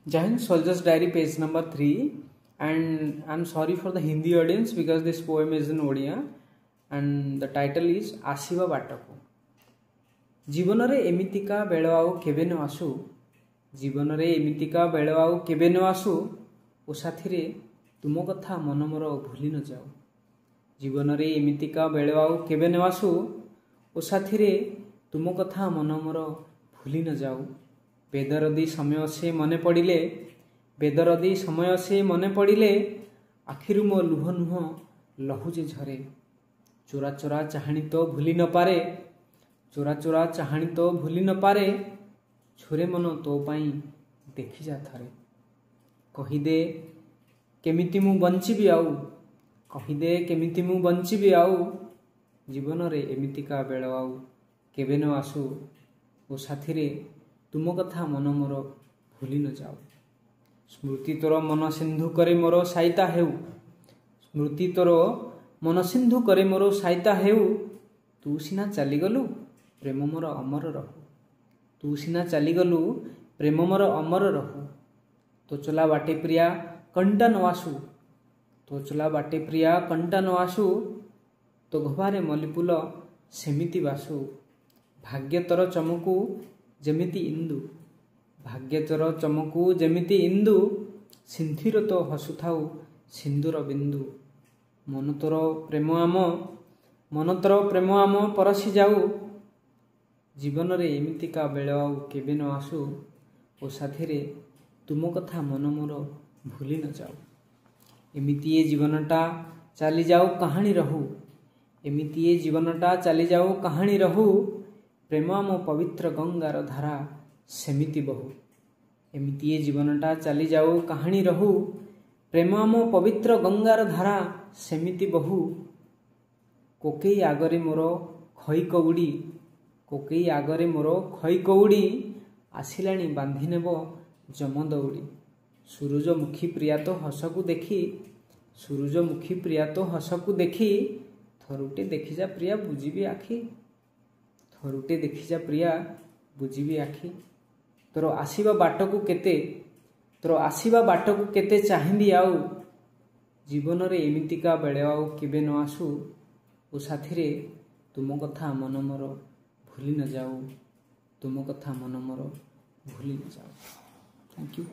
Jahan Soldier's Diary, page number 3. And I'm sorry for the Hindi audience because this poem is in Odia. And the title is Asiva Bataku. जीवनरे एमितिका बेଳ ଆଉ କେବେ ନ ଆସୁ जीवनरे एमितिका बेଳ ଆଉ କେବେ ନ ଆସୁ ଓ ସାଥିରେ ତୁମ କଥା ମନ ମୋର ଭୁଲି ନ ଯାଉ जीवनरे एमितिका बेଳ ଆଉ କେବେ ନ ଆସୁ ଓ ସାଥିରେ ତୁମ କଥା ମନ ମୋର ଭୁଲି ନ ଯାଉ ବେଦରଦି ସମୟ ସେ ମନେ ପଡ଼ିଲେ ବେଦରଦି ସମୟ ସେ ମନେ ପଡ଼ିଲେ ଆଖିରୁ ମୋ ଲୁହ ନୁହଁ ଲହୁ ଯେ ଝରେ ଚୋରା ଚୋରା ଚାହାଣି ତ ଭୁଲି ନ ପାରେ चोरा चोरा चाहाणी तो भूली न पारे छोरे मन तो पाई देखी जा थरे कहीदे केमिति मु बंचिबी आउ कहीदे केमिति मु बंचिबी आउ जीवन रे एमितिका बेळ आउ केबे न आसु ओ साथी रे तुम कथा मन मोर भूली न जाऊ स्मृति तोर मन सिंधु करे मोर साइता हेउ स्मृति तोर मन सिंधु करे मोर साइता हेउ तू सिना चली गलु प्रेम मोर अमर रहू तू सिना चलीगलु प्रेम मोर अमर रहू तो चला बाटे प्रिया कंटा न आसु तो चला बाटे प्रिया कंटा न आसु तो घबारे मल्लीफुल सेमिति बासु भाग्य तोर चमकू जेमिति इंदु भाग्य तोर चमकू जेमिति इंदु सिंथिर तो हसुथाउ सिंदूर बिंदु मन तोर प्रेम आम परसी जाऊ जीवन रे एमितिका बेळ आउ केबे न आसु ओ साथी रे तुम कथा मन मोर भूली न जाऊ एमिति ए जीवनटा चली जाऊ कहानी रहू एमिति ए जीवनटा चली जाऊ कहानी रहू प्रेम आम पवित्र गंगार धारा सेमिति बहु एमिति ए जीवनटा चली जाऊ कहानी रहू प्रेम आम पवित्र गंगार धारा सेमिति बहु कोकेई आगरे मोर खई कउड़ी कोकेई आगरे मोर खई कउड़ी आसिलाणी बांधी नेब जम दौड़ी सूरजमुखी प्रिया तो हसकू देखी सूरजमुखी प्रिया तो हसकू देखी थरुटे देखी जा प्रिया बुझीबी आखि थरुटे देखी जा प्रिया बुझीबी आखि तोर आसीबा बाटकू केते चाहिंबी आउ जीवन रे एमितिका बेळ आउ केबे न आसु ओ साथी रे तुम कथा मन मोर भूली न जाऊ तुम कथा मन मोर भूली न जाऊ थैंक यू।